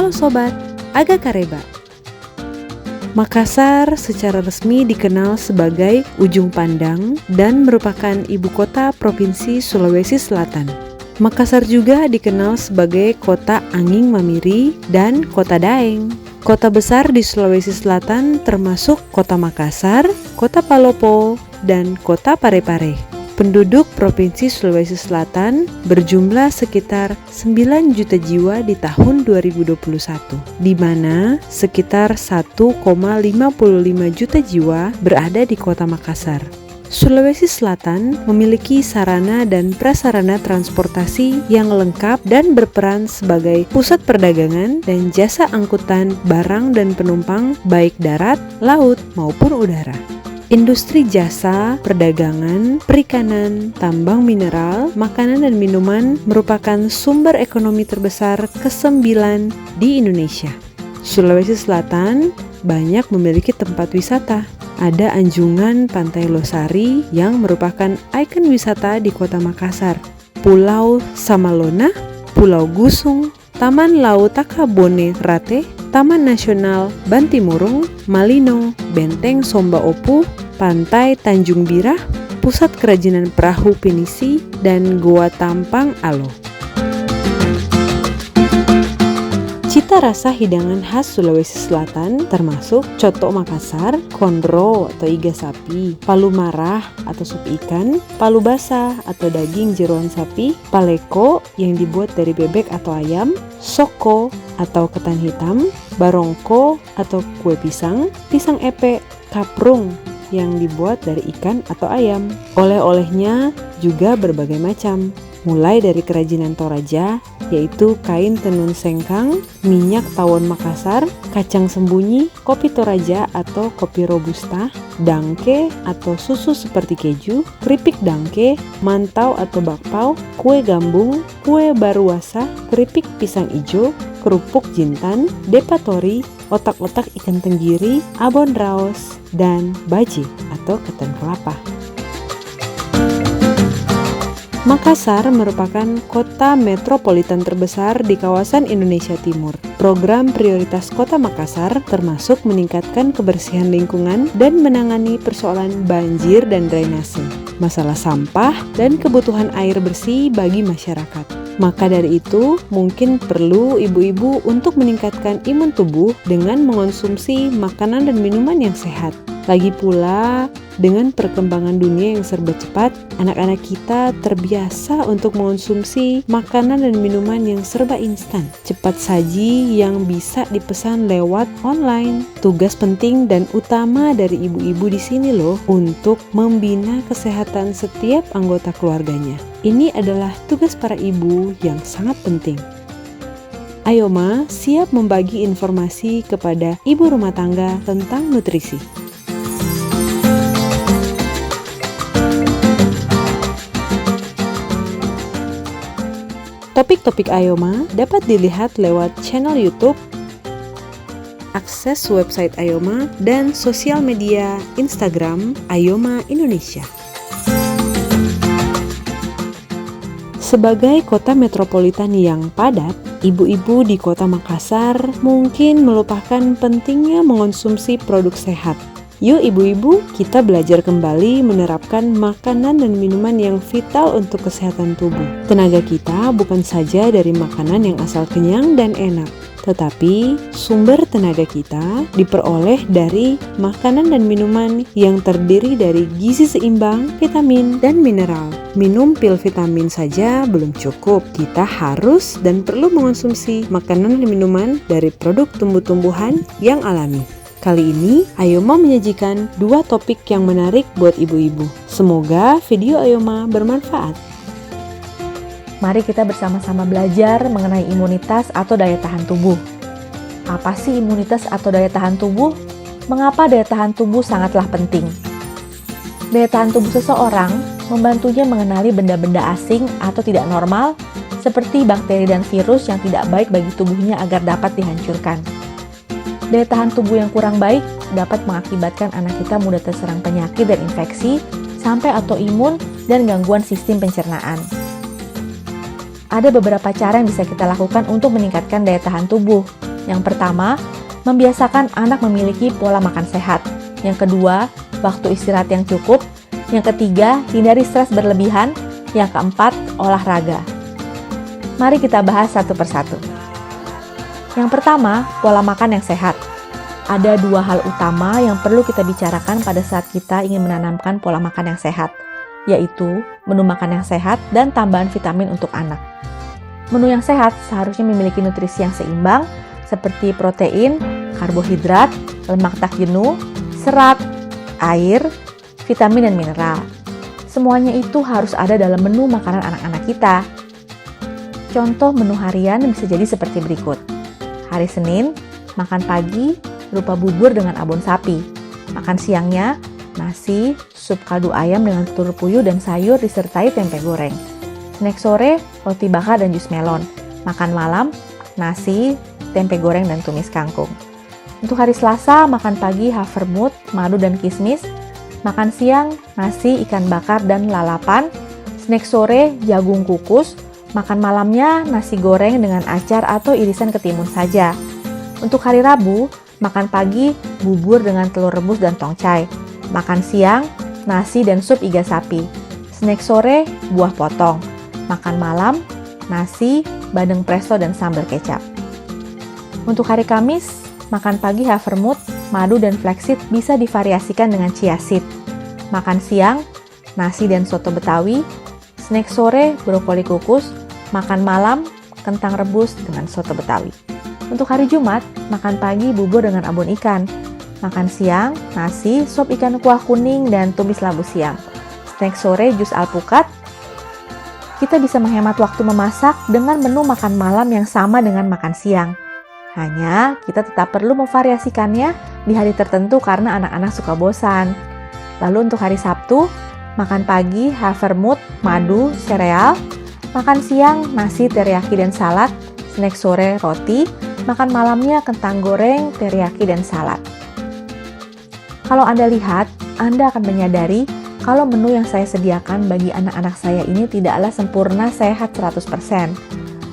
Halo Sobat, Aga Kareba. Makassar secara resmi dikenal sebagai ujung pandang dan merupakan ibu kota Provinsi Sulawesi Selatan. Makassar juga dikenal sebagai kota Anging Mamiri dan kota Daeng. Kota besar di Sulawesi Selatan termasuk kota Makassar, kota Palopo, dan kota Parepare. Penduduk Provinsi Sulawesi Selatan berjumlah sekitar 9 juta jiwa di tahun 2021, di mana sekitar 1,55 juta jiwa berada di kota Makassar. Sulawesi Selatan memiliki sarana dan prasarana transportasi yang lengkap dan berperan sebagai pusat perdagangan dan jasa angkutan barang dan penumpang baik darat, laut, maupun udara. Industri jasa, perdagangan, perikanan, tambang mineral, makanan dan minuman merupakan sumber ekonomi terbesar ke-9 di Indonesia. Sulawesi Selatan banyak memiliki tempat wisata. Ada Anjungan Pantai Losari yang merupakan ikon wisata di kota Makassar, Pulau Samalona, Pulau Gusung, Taman Laut Takabone Rate, Taman Nasional Bantimurung, Malino, Benteng Somba Opu, Pantai Tanjung Birah, Pusat Kerajinan Perahu Pinisi, dan Goa Tampang Alo. Cita rasa hidangan khas Sulawesi Selatan termasuk coto Makassar, kondro atau iga sapi, palu marah atau sup ikan, palu basah atau daging jeroan sapi, paleko yang dibuat dari bebek atau ayam, soko atau ketan hitam, barongko atau kue pisang, pisang epe, kaprung yang dibuat dari ikan atau ayam. Oleh-olehnya juga berbagai macam, mulai dari kerajinan Toraja, yaitu kain tenun sengkang, minyak tawon Makassar, kacang sembunyi, kopi Toraja atau kopi robusta, dangke atau susu seperti keju, keripik dangke, mantau atau bakpao, kue gambung, kue baruasa, keripik pisang ijo, kerupuk jintan, depatori, otak-otak ikan tenggiri, abon raos, dan baje atau ketan kelapa. Makassar merupakan kota metropolitan terbesar di kawasan Indonesia Timur. Program prioritas Kota Makassar termasuk meningkatkan kebersihan lingkungan dan menangani persoalan banjir dan drainase, masalah sampah, dan kebutuhan air bersih bagi masyarakat. Maka dari itu, mungkin perlu ibu-ibu untuk meningkatkan imun tubuh dengan mengonsumsi makanan dan minuman yang sehat. Lagi pula, dengan perkembangan dunia yang serba cepat, anak-anak kita terbiasa untuk mengonsumsi makanan dan minuman yang serba instan, cepat saji yang bisa dipesan lewat online. Tugas penting dan utama dari ibu-ibu di sini loh untuk membina kesehatan setiap anggota keluarganya. Ini adalah tugas para ibu yang sangat penting. Ayoma siap membagi informasi kepada ibu rumah tangga tentang nutrisi. Topik-topik Ayoma dapat dilihat lewat channel YouTube, akses website Ayoma, dan sosial media Instagram Ayoma Indonesia. Sebagai kota metropolitan yang padat, ibu-ibu di kota Makassar mungkin melupakan pentingnya mengonsumsi produk sehat. Yuk ibu-ibu, kita belajar kembali menerapkan makanan dan minuman yang vital untuk kesehatan tubuh. Tenaga kita bukan saja dari makanan yang asal kenyang dan enak, tetapi sumber tenaga kita diperoleh dari makanan dan minuman yang terdiri dari gizi seimbang, vitamin, dan mineral. Minum pil vitamin saja belum cukup. Kita harus dan perlu mengonsumsi makanan dan minuman dari produk tumbuh-tumbuhan yang alami. Kali ini, Ayoma menyajikan 2 topik yang menarik buat ibu-ibu. Semoga video Ayoma bermanfaat. Mari kita bersama-sama belajar mengenai imunitas atau daya tahan tubuh. Apa sih imunitas atau daya tahan tubuh? Mengapa daya tahan tubuh sangatlah penting? Daya tahan tubuh seseorang membantunya mengenali benda-benda asing atau tidak normal, seperti bakteri dan virus yang tidak baik bagi tubuhnya agar dapat dihancurkan. Daya tahan tubuh yang kurang baik dapat mengakibatkan anak kita mudah terserang penyakit dan infeksi, sampai autoimun dan gangguan sistem pencernaan. Ada beberapa cara yang bisa kita lakukan untuk meningkatkan daya tahan tubuh. Yang pertama, membiasakan anak memiliki pola makan sehat. Yang kedua, waktu istirahat yang cukup. Yang ketiga, hindari stres berlebihan. Yang keempat, olahraga. Mari kita bahas satu persatu. Yang pertama, pola makan yang sehat. Ada dua hal utama yang perlu kita bicarakan pada saat kita ingin menanamkan pola makan yang sehat, yaitu menu makan yang sehat dan tambahan vitamin untuk anak. Menu yang sehat seharusnya memiliki nutrisi yang seimbang, seperti protein, karbohidrat, lemak tak jenuh, serat, air, vitamin dan mineral. Semuanya itu harus ada dalam menu makanan anak-anak kita. Contoh menu harian bisa jadi seperti berikut. Hari Senin, makan pagi berupa bubur dengan abon sapi. Makan siangnya, nasi, sup kaldu ayam dengan telur puyuh dan sayur disertai tempe goreng. Snack sore, roti bakar dan jus melon. Makan malam, nasi, tempe goreng dan tumis kangkung. Untuk hari Selasa, makan pagi havermut, madu dan kismis. Makan siang, nasi, ikan bakar, dan lalapan. Snack sore, jagung kukus. Makan malamnya, nasi goreng dengan acar atau irisan ketimun saja. Untuk hari Rabu, makan pagi, bubur dengan telur rebus dan tongcai. Makan siang, nasi dan sup iga sapi. Snack sore, buah potong. Makan malam, nasi, bandeng presto dan sambal kecap. Untuk hari Kamis, makan pagi havermut, madu dan flaxseed bisa divariasikan dengan chia seed. Makan siang, nasi dan soto Betawi. Snack sore, brokoli kukus. Makan malam, kentang rebus dengan soto Betawi. Untuk hari Jumat, makan pagi bubur dengan abon ikan. Makan siang, nasi, sop ikan kuah kuning dan tumis labu siam. Snack sore, jus alpukat. Kita bisa menghemat waktu memasak dengan menu makan malam yang sama dengan makan siang. Hanya kita tetap perlu memvariasikannya di hari tertentu karena anak-anak suka bosan. Lalu untuk hari Sabtu, makan pagi havermut, madu, sereal. Makan siang, nasi, teriyaki dan salad. Snack sore, roti. Makan malamnya kentang goreng, teriyaki dan salad. Kalau Anda lihat, Anda akan menyadari kalau menu yang saya sediakan bagi anak-anak saya ini tidaklah sempurna sehat 100%.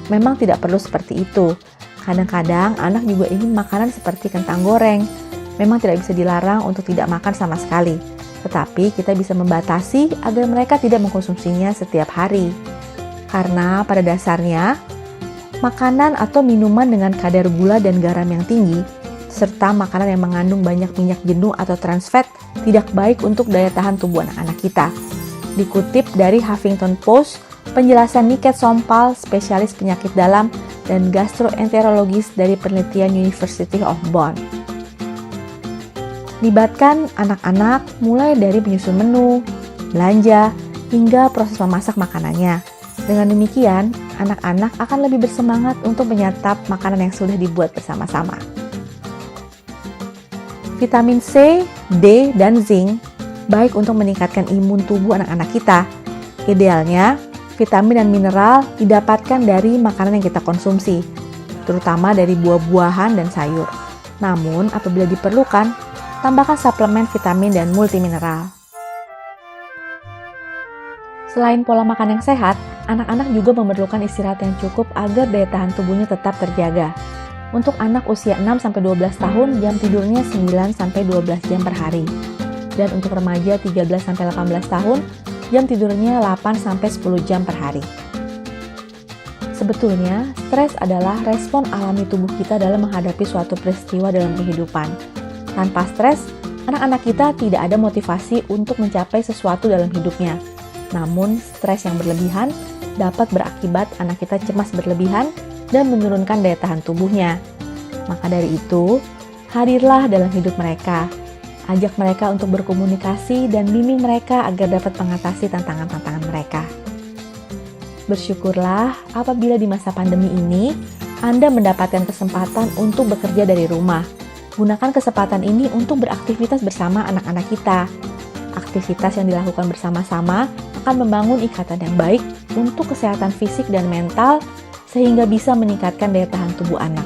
Memang tidak perlu seperti itu. Kadang-kadang anak juga ingin makanan seperti kentang goreng. Memang tidak bisa dilarang untuk tidak makan sama sekali. Tetapi kita bisa membatasi agar mereka tidak mengkonsumsinya setiap hari. Karena pada dasarnya, makanan atau minuman dengan kadar gula dan garam yang tinggi, serta makanan yang mengandung banyak minyak jenuh atau trans fat tidak baik untuk daya tahan tubuh anak-anak kita. Dikutip dari Huffington Post, penjelasan Niket Sompal, spesialis penyakit dalam dan gastroenterologis dari penelitian University of Bonn. Libatkan anak-anak mulai dari menyusun menu, belanja, hingga proses memasak makanannya. Dengan demikian, anak-anak akan lebih bersemangat untuk menyantap makanan yang sudah dibuat bersama-sama. Vitamin C, D, dan zinc baik untuk meningkatkan imun tubuh anak-anak kita. Idealnya, vitamin dan mineral didapatkan dari makanan yang kita konsumsi, terutama dari buah-buahan dan sayur. Namun, apabila diperlukan, tambahkan suplemen vitamin dan multimineral. Selain pola makan yang sehat, anak-anak juga memerlukan istirahat yang cukup agar daya tahan tubuhnya tetap terjaga. Untuk anak usia 6-12 tahun, jam tidurnya 9-12 jam per hari. Dan untuk remaja 13-18 tahun, jam tidurnya 8-10 jam per hari. Sebetulnya, stres adalah respon alami tubuh kita dalam menghadapi suatu peristiwa dalam kehidupan. Tanpa stres, anak-anak kita tidak ada motivasi untuk mencapai sesuatu dalam hidupnya. Namun, stres yang berlebihan dapat berakibat anak kita cemas berlebihan dan menurunkan daya tahan tubuhnya. Maka dari itu, hadirlah dalam hidup mereka. Ajak mereka untuk berkomunikasi dan bimbing mereka agar dapat mengatasi tantangan-tantangan mereka. Bersyukurlah apabila di masa pandemi ini Anda mendapatkan kesempatan untuk bekerja dari rumah. Gunakan kesempatan ini untuk beraktivitas bersama anak-anak kita. Aktivitas yang dilakukan bersama-sama akan membangun ikatan yang baik untuk kesehatan fisik dan mental sehingga bisa meningkatkan daya tahan tubuh anak,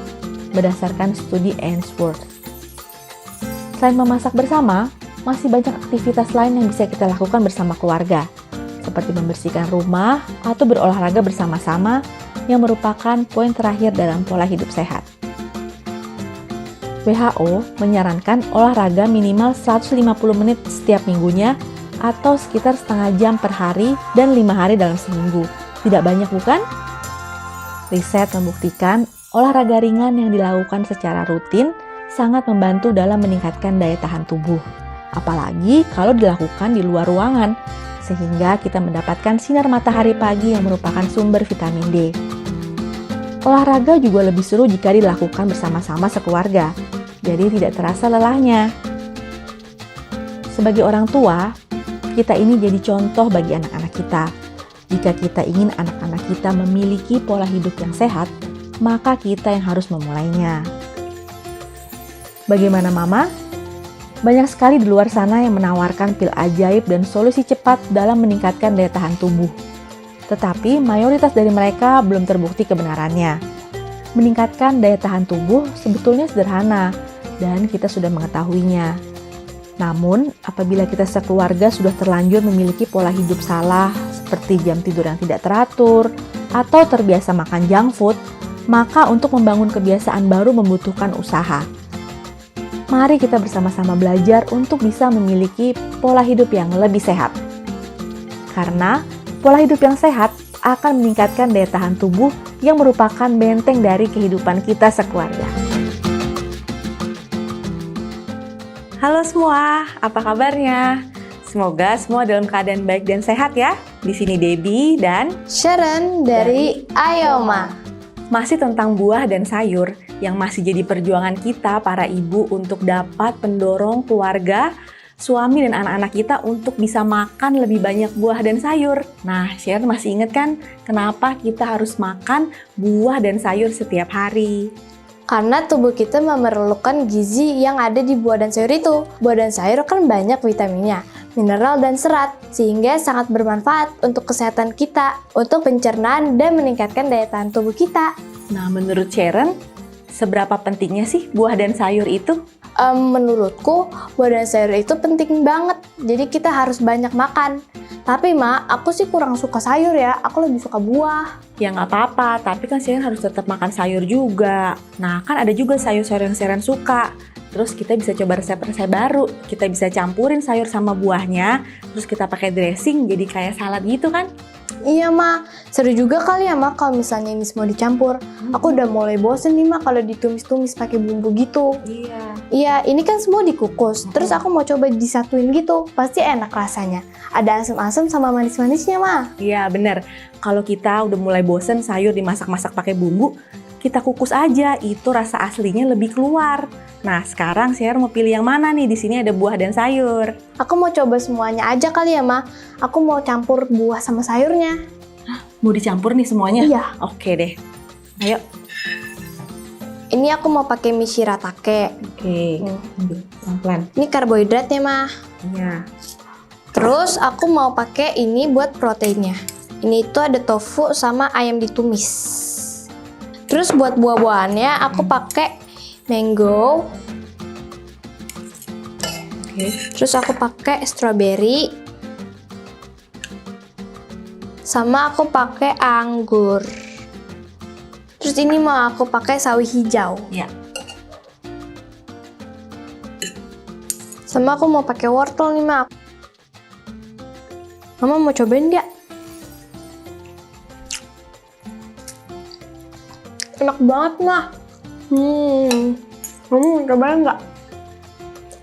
berdasarkan studi Ainsworth. Selain memasak bersama, masih banyak aktivitas lain yang bisa kita lakukan bersama keluarga, seperti membersihkan rumah atau berolahraga bersama-sama yang merupakan poin terakhir dalam pola hidup sehat. WHO menyarankan olahraga minimal 150 menit setiap minggunya atau sekitar setengah jam per hari dan 5 hari dalam seminggu. Tidak banyak bukan? Riset membuktikan olahraga ringan yang dilakukan secara rutin sangat membantu dalam meningkatkan daya tahan tubuh. Apalagi kalau dilakukan di luar ruangan, sehingga kita mendapatkan sinar matahari pagi yang merupakan sumber vitamin D. Olahraga juga lebih seru jika dilakukan bersama-sama sekeluarga, jadi tidak terasa lelahnya. Sebagai orang tua, kita ini jadi contoh bagi anak-anak kita. Jika kita ingin anak-anak kita memiliki pola hidup yang sehat, maka kita yang harus memulainya. Bagaimana Mama? Banyak sekali di luar sana yang menawarkan pil ajaib dan solusi cepat dalam meningkatkan daya tahan tubuh. Tetapi mayoritas dari mereka belum terbukti kebenarannya. Meningkatkan daya tahan tubuh sebetulnya sederhana dan kita sudah mengetahuinya. Namun, apabila kita sekeluarga sudah terlanjur memiliki pola hidup salah seperti jam tidur yang tidak teratur atau terbiasa makan junk food, maka untuk membangun kebiasaan baru membutuhkan usaha. Mari kita bersama-sama belajar untuk bisa memiliki pola hidup yang lebih sehat. Karena pola hidup yang sehat akan meningkatkan daya tahan tubuh yang merupakan benteng dari kehidupan kita sekeluarga. Halo semua, apa kabarnya? Semoga semua dalam keadaan baik dan sehat ya. Di sini Debbie dan Sharon dari Ayoma. masih tentang buah dan sayur yang masih jadi perjuangan kita para ibu untuk dapat mendorong keluarga, suami dan anak-anak kita untuk bisa makan lebih banyak buah dan sayur. Nah, Sharon masih ingat kan kenapa kita harus makan buah dan sayur setiap hari? Karena tubuh kita memerlukan gizi yang ada di buah dan sayur itu. Buah dan sayur kan banyak vitaminnya, mineral dan serat, sehingga sangat bermanfaat untuk kesehatan kita, untuk pencernaan dan meningkatkan daya tahan tubuh kita. Nah, menurut Sharon, seberapa pentingnya sih buah dan sayur itu? Menurutku, buah dan sayur itu penting banget, jadi kita harus banyak makan. Tapi Ma, aku sih kurang suka sayur ya, aku lebih suka buah. Ya nggak apa-apa, tapi kan Sharon harus tetap makan sayur juga. Nah, kan ada juga sayur-sayur yang Sharon suka. Terus kita bisa coba resep-resep baru. Kita bisa campurin sayur sama buahnya, terus kita pakai dressing jadi kayak salad gitu kan? Iya Ma, seru juga kali ya Ma kalau misalnya ini semua dicampur. Aku udah mulai bosen nih Ma kalau ditumis-tumis pakai bumbu gitu. Iya. Iya, ini kan semua dikukus. Terus aku mau coba disatuin gitu. Pasti enak rasanya. Ada asam-asam sama manis-manisnya Ma. Iya, bener. Kalau kita udah mulai bosen sayur dimasak-masak pakai bumbu, kita kukus aja. Itu rasa aslinya lebih keluar. Nah, sekarang Sharon mau pilih yang mana nih? Di sini ada buah dan sayur. Aku mau coba semuanya aja kali ya Ma. Aku mau campur buah sama sayurnya. Mau dicampur nih semuanya? Iya. Oke deh. Ayo. Ini aku mau pakai mie shiratake. Oke. Pelan-pelan. Ini karbohidratnya Ma. Iya. Terus aku mau pakai ini buat proteinnya. Ini tuh ada tofu sama ayam ditumis. Terus buat buah-buahannya aku pakai mango. Oke. Terus aku pakai strawberry. Sama aku pakai anggur. Terus ini mau aku pakai sawi hijau. Iya. Sama aku mau pakai wortel nih, Ma. Mama mau cobain nggak? Enak banget, Ma. Kamu mau cobain nggak?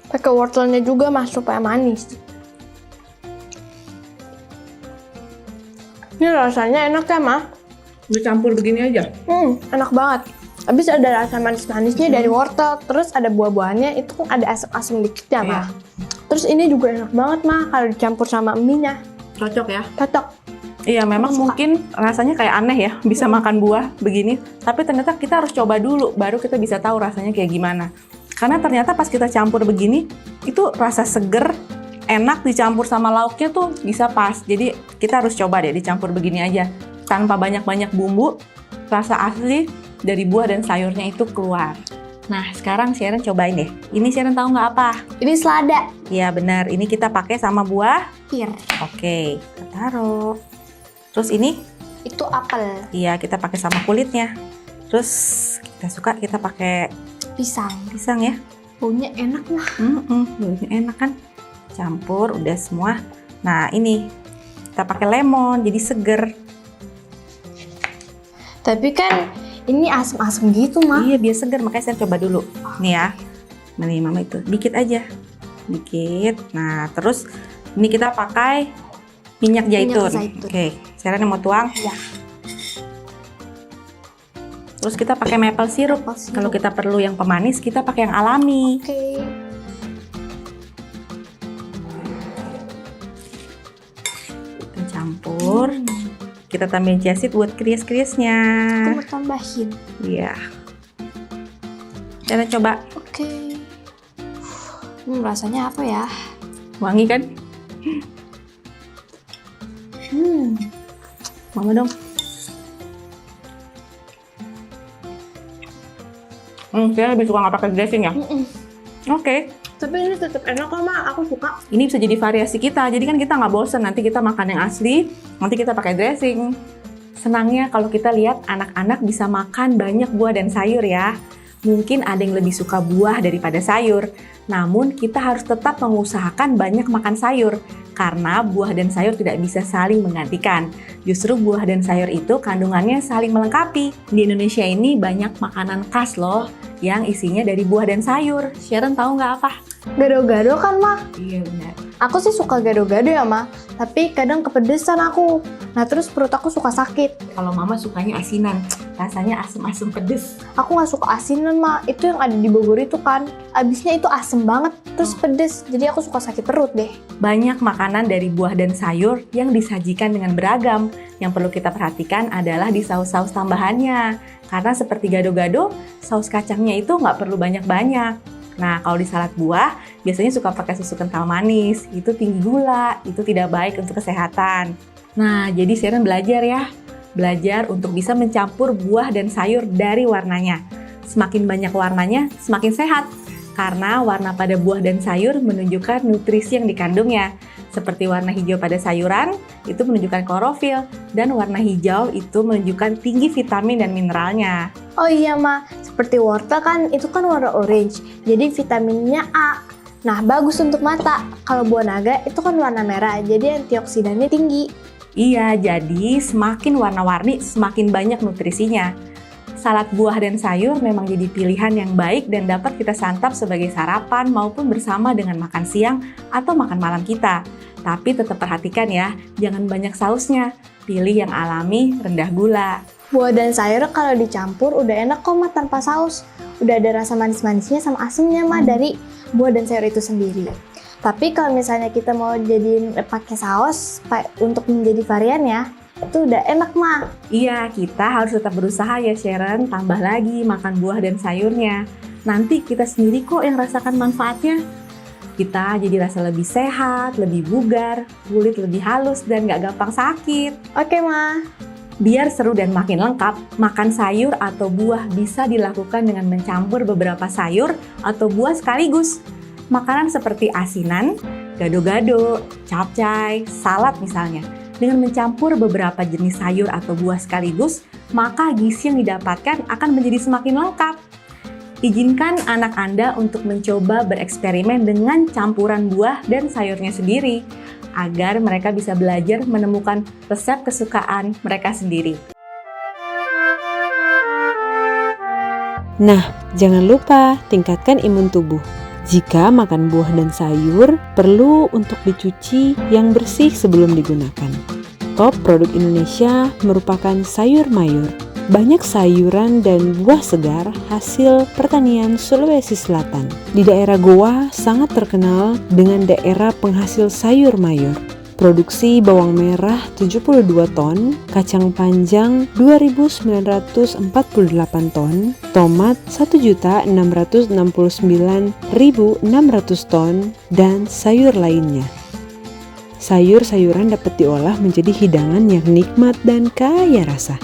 Pakai wortelnya juga, Ma, supaya manis. Ini rasanya enak ya, Ma? Dicampur begini aja? Enak banget. Habis ada rasa manis-manisnya dari wortel, terus ada buah-buahannya, itu kan ada asam-asam dikit ya, Ma. Iya. Terus ini juga enak banget, Ma, kalau dicampur sama mie-nya. Cocok ya? Cocok. Iya, memang mungkin rasanya kayak aneh ya, bisa makan buah begini. Tapi ternyata kita harus coba dulu, baru kita bisa tahu rasanya kayak gimana. Karena ternyata pas kita campur begini, itu rasa seger, enak dicampur sama lauknya tuh bisa pas. Jadi kita harus coba deh dicampur begini aja. Tanpa banyak-banyak bumbu, rasa asli dari buah dan sayurnya itu keluar. Nah, sekarang Sharon cobain deh. Ini Sharon tahu nggak apa? Ini selada. Iya benar, ini kita pakai sama buah Pir. Oke, kita taruh. Terus ini, Itu apel. iya kita pakai sama kulitnya. Terus kita suka kita pakai pisang. Pisang ya. Baunya enak mah. Baunya enak kan. Campur udah semua. Nah ini kita pakai lemon jadi seger. Tapi kan ini asem-asem gitu mah. Iya biar seger, makanya saya coba dulu. Nih ya. Nih mama itu dikit aja. Dikit. Nah terus ini kita pakai minyak zaitun. Oke, sekarang mau tuang. Ya. Terus kita pakai maple syrup. Kalau kita perlu yang pemanis, kita pakai yang alami. Oke. Kita campur. Kita tambahin chia seed buat krias-kriasnya. Aku mau tambahin. Iya. Kita coba. Oke. Rasanya apa ya? Wangi kan? Mama dong. Saya lebih suka nggak pakai dressing ya. Oke. Tapi ini tetap enak kok Ma, aku suka. Ini bisa jadi variasi kita. Jadi kan kita nggak bosen. Nanti kita makan yang asli, nanti kita pakai dressing. Senangnya kalau kita lihat anak-anak bisa makan banyak buah dan sayur ya. Mungkin ada yang lebih suka buah daripada sayur. Namun kita harus tetap mengusahakan banyak makan sayur. Karena buah dan sayur tidak bisa saling menggantikan. Justru buah dan sayur itu kandungannya saling melengkapi. Di Indonesia ini banyak makanan khas loh yang isinya dari buah dan sayur. Sharon tahu nggak apa? Gado-gado kan Ma? Iya benar. Aku sih suka gado-gado ya Ma, tapi kadang kepedesan aku. Nah terus perut aku suka sakit. Kalau mama sukanya asinan, rasanya asem-asem pedes. Aku nggak suka asinan Ma, itu yang ada di Bogor itu kan. Abisnya itu asem banget, terus pedes. Jadi aku suka sakit perut deh. Banyak makanan dari buah dan sayur yang disajikan dengan beragam. Yang perlu kita perhatikan adalah di saus-saus tambahannya. Karena seperti gado-gado, saus kacangnya itu nggak perlu banyak-banyak. Nah, kalau di salad buah, biasanya suka pakai susu kental manis. Itu tinggi gula, itu tidak baik untuk kesehatan. Nah, jadi Sharon belajar ya. Belajar untuk bisa mencampur buah dan sayur dari warnanya. Semakin banyak warnanya, semakin sehat. Karena warna pada buah dan sayur menunjukkan nutrisi yang dikandungnya. Seperti warna hijau pada sayuran, itu menunjukkan klorofil. Dan warna hijau itu menunjukkan tinggi vitamin dan mineralnya. Oh iya Ma, seperti wortel kan itu kan warna orange, jadi vitaminnya A. Nah bagus untuk mata. Kalau buah naga itu kan warna merah, jadi antioksidannya tinggi. Iya, jadi semakin warna-warni semakin banyak nutrisinya. Salad buah dan sayur memang jadi pilihan yang baik dan dapat kita santap sebagai sarapan maupun bersama dengan makan siang atau makan malam kita. Tapi tetap perhatikan ya, jangan banyak sausnya. Pilih yang alami, rendah gula. Buah dan sayur kalau dicampur udah enak kok Ma tanpa saus. Udah ada rasa manis-manisnya sama asemnya Ma dari buah dan sayur itu sendiri. Tapi kalau misalnya kita mau jadiin pakai saus untuk menjadi varian ya, itu udah enak Ma. Iya, kita harus tetap berusaha ya Sharon, tambah lagi makan buah dan sayurnya. Nanti kita sendiri kok yang rasakan manfaatnya. Kita jadi rasa lebih sehat, lebih bugar, kulit lebih halus dan gak gampang sakit. Oke Ma. Biar seru dan makin lengkap, makan sayur atau buah bisa dilakukan dengan mencampur beberapa sayur atau buah sekaligus. Makanan seperti asinan, gado-gado, capcay, salad misalnya. Dengan mencampur beberapa jenis sayur atau buah sekaligus, maka gizi yang didapatkan akan menjadi semakin lengkap. Izinkan anak Anda untuk mencoba bereksperimen dengan campuran buah dan sayurnya sendiri, agar mereka bisa belajar menemukan resep kesukaan mereka sendiri. Nah, jangan lupa tingkatkan imun tubuh. Jika makan buah dan sayur, perlu untuk dicuci yang bersih sebelum digunakan. Top produk Indonesia merupakan sayur mayur. Banyak sayuran dan buah segar hasil pertanian Sulawesi Selatan. Di daerah Goa sangat terkenal dengan daerah penghasil sayur mayur. Produksi bawang merah 72 ton, kacang panjang 2.948 ton, tomat 1.669.600 ton, dan sayur lainnya. Sayur-sayuran dapat diolah menjadi hidangan yang nikmat dan kaya rasa.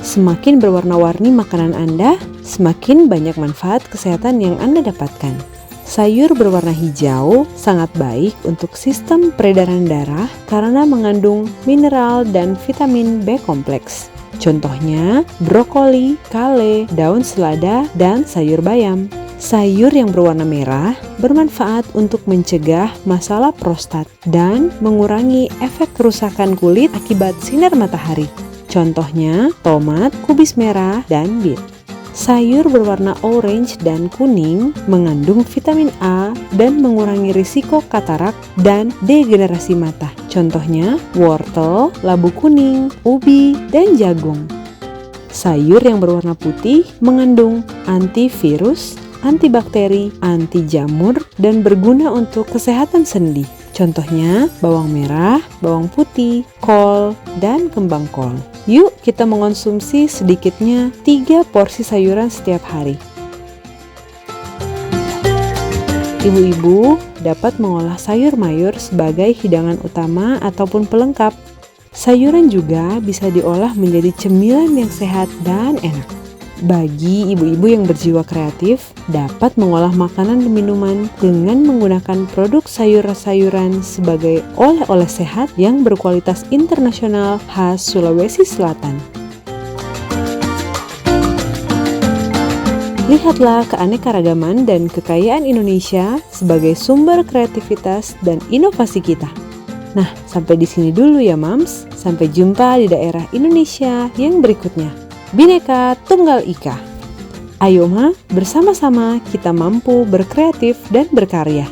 Semakin berwarna-warni makanan Anda, semakin banyak manfaat kesehatan yang Anda dapatkan. Sayur berwarna hijau sangat baik untuk sistem peredaran darah karena mengandung mineral dan vitamin B kompleks. Contohnya, brokoli, kale, daun selada, dan sayur bayam. Sayur yang berwarna merah bermanfaat untuk mencegah masalah prostat dan mengurangi efek kerusakan kulit akibat sinar matahari. Contohnya, tomat, kubis merah, dan beet. Sayur berwarna orange dan kuning mengandung vitamin A dan mengurangi risiko katarak dan degenerasi mata. Contohnya, wortel, labu kuning, ubi, dan jagung. Sayur yang berwarna putih mengandung antivirus, antibakteri, anti jamur, dan berguna untuk kesehatan sendi. Contohnya, bawang merah, bawang putih, kol, dan kembang kol. Yuk kita mengonsumsi sedikitnya 3 porsi sayuran setiap hari. Ibu-ibu dapat mengolah sayur mayur sebagai hidangan utama ataupun pelengkap. Sayuran juga bisa diolah menjadi cemilan yang sehat dan enak. Bagi ibu-ibu yang berjiwa kreatif, dapat mengolah makanan dan minuman dengan menggunakan produk sayur-sayuran sebagai oleh-oleh sehat yang berkualitas internasional khas Sulawesi Selatan. Lihatlah keanekaragaman dan kekayaan Indonesia sebagai sumber kreativitas dan inovasi kita. Nah, sampai di sini dulu ya Mams. Sampai jumpa di daerah Indonesia yang berikutnya. Bhinneka Tunggal Ika. Ayo Ma, bersama-sama kita mampu berkreatif dan berkarya.